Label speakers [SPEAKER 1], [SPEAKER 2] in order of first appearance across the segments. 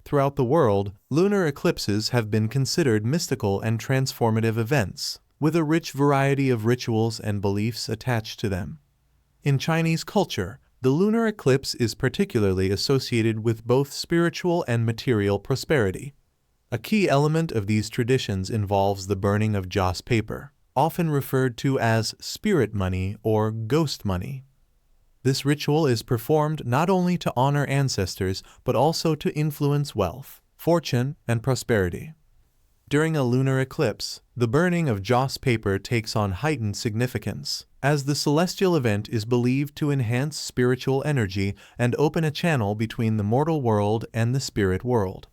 [SPEAKER 1] Throughout the world, lunar eclipses have been considered mystical and transformative events, with a rich variety of rituals and beliefs attached to them. In Chinese culture, the lunar eclipse is particularly associated with both spiritual and material prosperity. A key element of these traditions involves the burning of joss paper, often referred to as spirit money or ghost money. This ritual is performed not only to honor ancestors but also to influence wealth, fortune, and prosperity. During a lunar eclipse, the burning of joss paper takes on heightened significance, as the celestial event is believed to enhance spiritual energy and open a channel between the mortal world and the spirit world.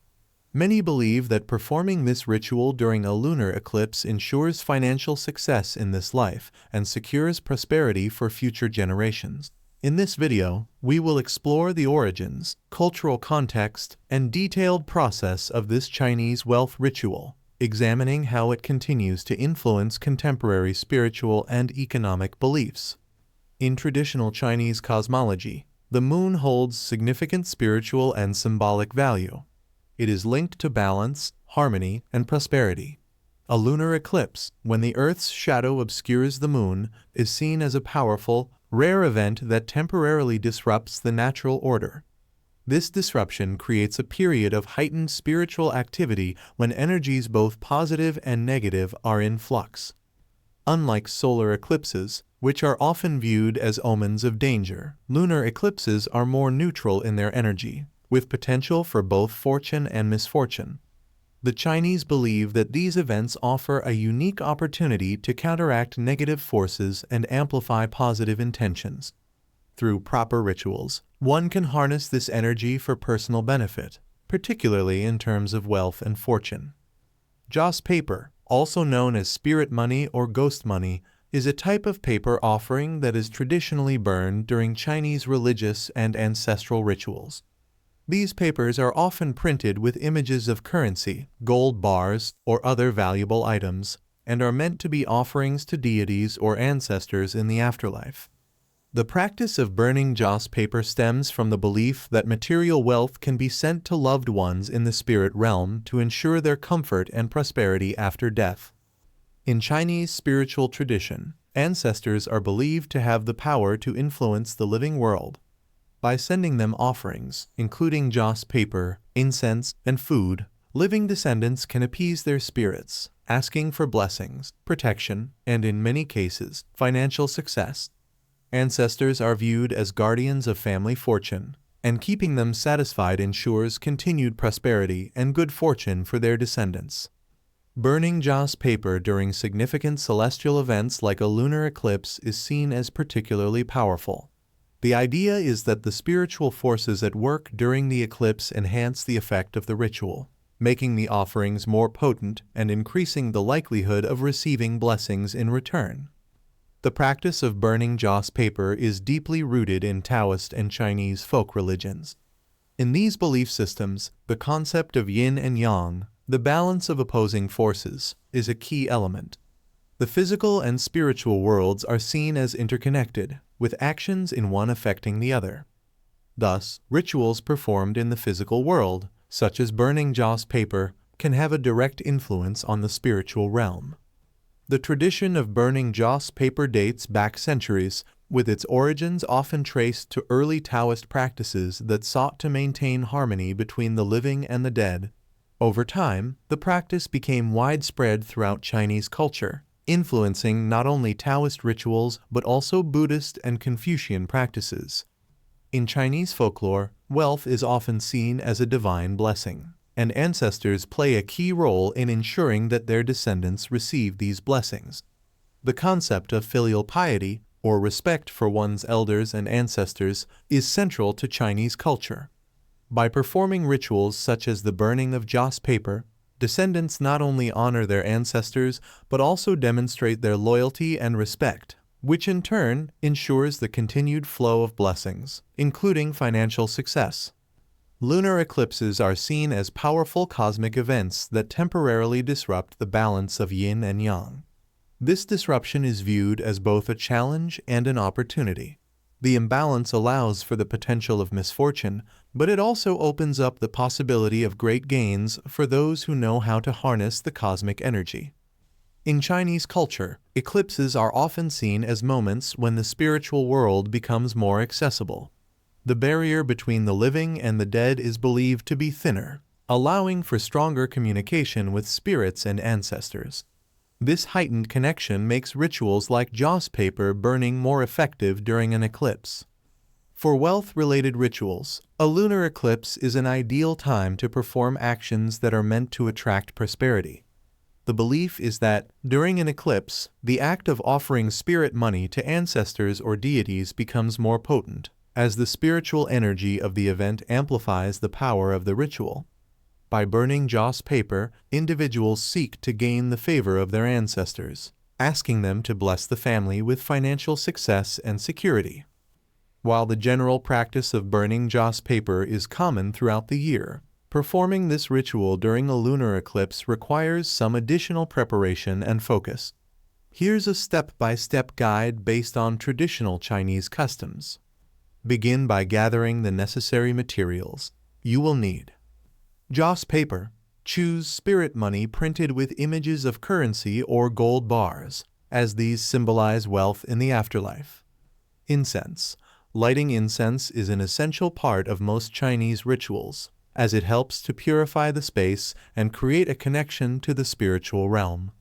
[SPEAKER 1] Many believe that performing this ritual during a lunar eclipse ensures financial success in this life and secures prosperity for future generations. In this video, we will explore the origins, cultural context, and detailed process of this Chinese wealth ritual, examining how it continues to influence contemporary spiritual and economic beliefs. In traditional Chinese cosmology, the moon holds significant spiritual and symbolic value. It is linked to balance, harmony, and prosperity. A lunar eclipse, when the Earth's shadow obscures the moon, is seen as a powerful, rare event that temporarily disrupts the natural order. This disruption creates a period of heightened spiritual activity when energies both positive and negative are in flux. Unlike solar eclipses, which are often viewed as omens of danger, lunar eclipses are more neutral in their energy, with potential for both fortune and misfortune. The Chinese believe that these events offer a unique opportunity to counteract negative forces and amplify positive intentions. Through proper rituals, one can harness this energy for personal benefit, particularly in terms of wealth and fortune. Joss paper, also known as spirit money or ghost money, is a type of paper offering that is traditionally burned during Chinese religious and ancestral rituals. These papers are often printed with images of currency, gold bars, or other valuable items, and are meant to be offerings to deities or ancestors in the afterlife. The practice of burning joss paper stems from the belief that material wealth can be sent to loved ones in the spirit realm to ensure their comfort and prosperity after death. In Chinese spiritual tradition, ancestors are believed to have the power to influence the living world. By sending them offerings, including joss paper, incense, and food, living descendants can appease their spirits, asking for blessings, protection, and in many cases, financial success. Ancestors are viewed as guardians of family fortune, and keeping them satisfied ensures continued prosperity and good fortune for their descendants. Burning joss paper during significant celestial events like a lunar eclipse is seen as particularly powerful. The idea is that the spiritual forces at work during the eclipse enhance the effect of the ritual, making the offerings more potent and increasing the likelihood of receiving blessings in return. The practice of burning joss paper is deeply rooted in Taoist and Chinese folk religions. In these belief systems, the concept of yin and yang, the balance of opposing forces, is a key element. The physical and spiritual worlds are seen as interconnected, with actions in one affecting the other. Thus, rituals performed in the physical world, such as burning joss paper, can have a direct influence on the spiritual realm. The tradition of burning joss paper dates back centuries, with its origins often traced to early Taoist practices that sought to maintain harmony between the living and the dead. Over time, the practice became widespread throughout Chinese culture, influencing not only Taoist rituals but also Buddhist and Confucian practices. In Chinese folklore, wealth is often seen as a divine blessing, and ancestors play a key role in ensuring that their descendants receive these blessings. The concept of filial piety, or respect for one's elders and ancestors, is central to Chinese culture. By performing rituals such as the burning of joss paper, descendants not only honor their ancestors but also demonstrate their loyalty and respect, which in turn ensures the continued flow of blessings, including financial success. Lunar eclipses are seen as powerful cosmic events that temporarily disrupt the balance of yin and yang. This disruption is viewed as both a challenge and an opportunity. The imbalance allows for the potential of misfortune, but it also opens up the possibility of great gains for those who know how to harness the cosmic energy. In Chinese culture, eclipses are often seen as moments when the spiritual world becomes more accessible. The barrier between the living and the dead is believed to be thinner, allowing for stronger communication with spirits and ancestors. This heightened connection makes rituals like joss paper burning more effective during an eclipse. For wealth-related rituals, a lunar eclipse is an ideal time to perform actions that are meant to attract prosperity. The belief is that, during an eclipse, the act of offering spirit money to ancestors or deities becomes more potent, as the spiritual energy of the event amplifies the power of the ritual. By burning joss paper, individuals seek to gain the favor of their ancestors, asking them to bless the family with financial success and security. While the general practice of burning joss paper is common throughout the year, performing this ritual during a lunar eclipse requires some additional preparation and focus. Here's a step-by-step guide based on traditional Chinese customs. Begin by gathering the necessary materials. You will need joss paper. Choose spirit money printed with images of currency or gold bars, as these symbolize wealth in the afterlife. Incense. Lighting incense is an essential part of most Chinese rituals, as it helps to purify the space and create a connection to the spiritual realm.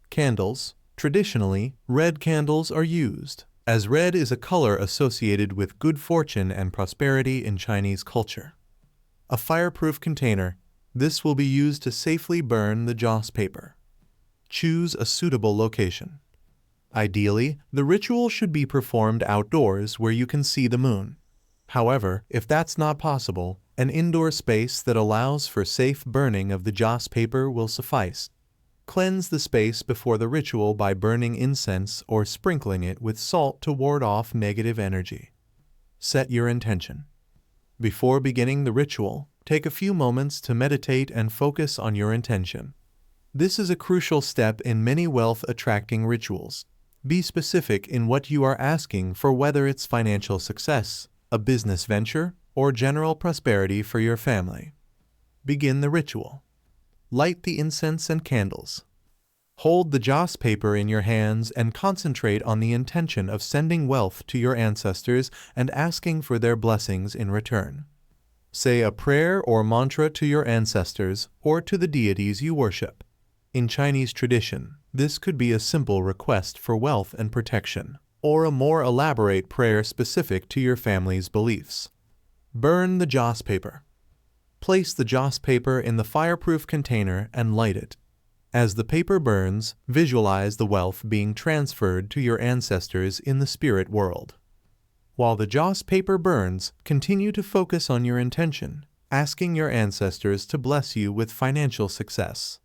[SPEAKER 1] Candles. Traditionally, red candles are used, as red is a color associated with good fortune and prosperity in Chinese culture. A fireproof container. This will be used to safely burn the joss paper. Choose a suitable location. Ideally, the ritual should be performed outdoors where you can see the moon. However, if that's not possible, an indoor space that allows for safe burning of the joss paper will suffice. Cleanse the space before the ritual by burning incense or sprinkling it with salt to ward off negative energy. Set your intention. Before beginning the ritual, take a few moments to meditate and focus on your intention. This is a crucial step in many wealth-attracting rituals. Be specific in what you are asking for, whether it's financial success, a business venture, or general prosperity for your family. Begin the ritual. Light the incense and candles. Hold the joss paper in your hands and concentrate on the intention of sending wealth to your ancestors and asking for their blessings in return. Say a prayer or mantra to your ancestors or to the deities you worship. In Chinese tradition, this could be a simple request for wealth and protection, or a more elaborate prayer specific to your family's beliefs. Burn the joss paper. Place the joss paper in the fireproof container and light it. As the paper burns, visualize the wealth being transferred to your ancestors in the spirit world. While the joss paper burns, continue to focus on your intention, asking your ancestors to bless you with financial success.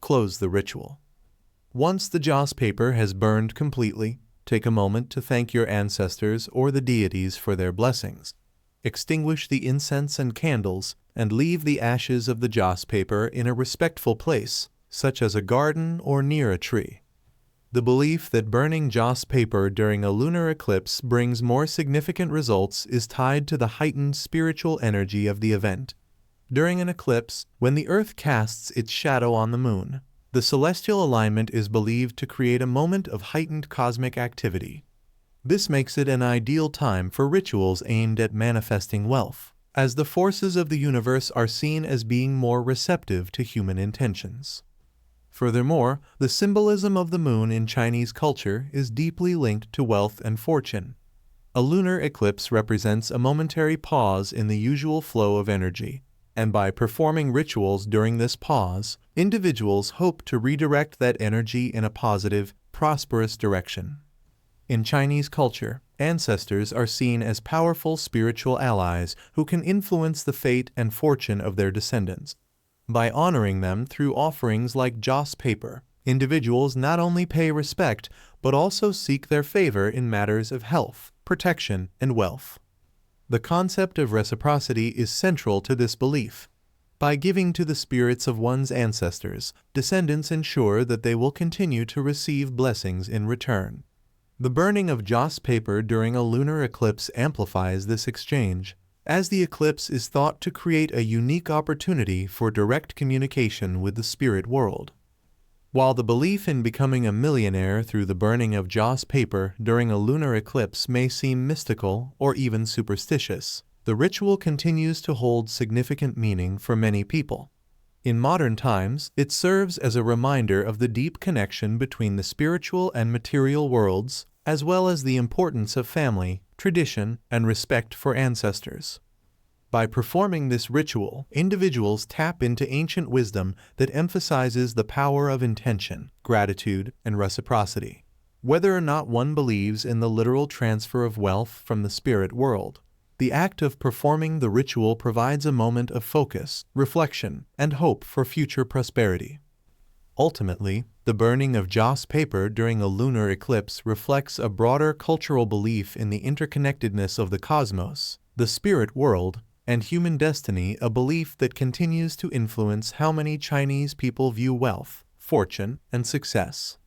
[SPEAKER 1] Close the ritual. Once the joss paper has burned completely, take a moment to thank your ancestors or the deities for their blessings. Extinguish the incense and candles and leave the ashes of the joss paper in a respectful place, such as a garden or near a tree. The belief that burning joss paper during a lunar eclipse brings more significant results is tied to the heightened spiritual energy of the event. During an eclipse, when the Earth casts its shadow on the moon, the celestial alignment is believed to create a moment of heightened cosmic activity. This makes it an ideal time for rituals aimed at manifesting wealth, as the forces of the universe are seen as being more receptive to human intentions. Furthermore, the symbolism of the moon in Chinese culture is deeply linked to wealth and fortune. A lunar eclipse represents a momentary pause in the usual flow of energy, and by performing rituals during this pause, individuals hope to redirect that energy in a positive, prosperous direction. In Chinese culture, ancestors are seen as powerful spiritual allies who can influence the fate and fortune of their descendants. By honoring them through offerings like joss paper, individuals not only pay respect, but also seek their favor in matters of health, protection, and wealth. The concept of reciprocity is central to this belief. By giving to the spirits of one's ancestors, descendants ensure that they will continue to receive blessings in return. The burning of joss paper during a lunar eclipse amplifies this exchange, as the eclipse is thought to create a unique opportunity for direct communication with the spirit world. While the belief in becoming a millionaire through the burning of joss paper during a lunar eclipse may seem mystical or even superstitious, the ritual continues to hold significant meaning for many people. In modern times, it serves as a reminder of the deep connection between the spiritual and material worlds, as well as the importance of family, tradition, and respect for ancestors. By performing this ritual, individuals tap into ancient wisdom that emphasizes the power of intention, gratitude, and reciprocity. Whether or not one believes in the literal transfer of wealth from the spirit world, the act of performing the ritual provides a moment of focus, reflection, and hope for future prosperity. Ultimately, the burning of joss paper during a lunar eclipse reflects a broader cultural belief in the interconnectedness of the cosmos, the spirit world, and human destiny, a belief that continues to influence how many Chinese people view wealth, fortune, and success.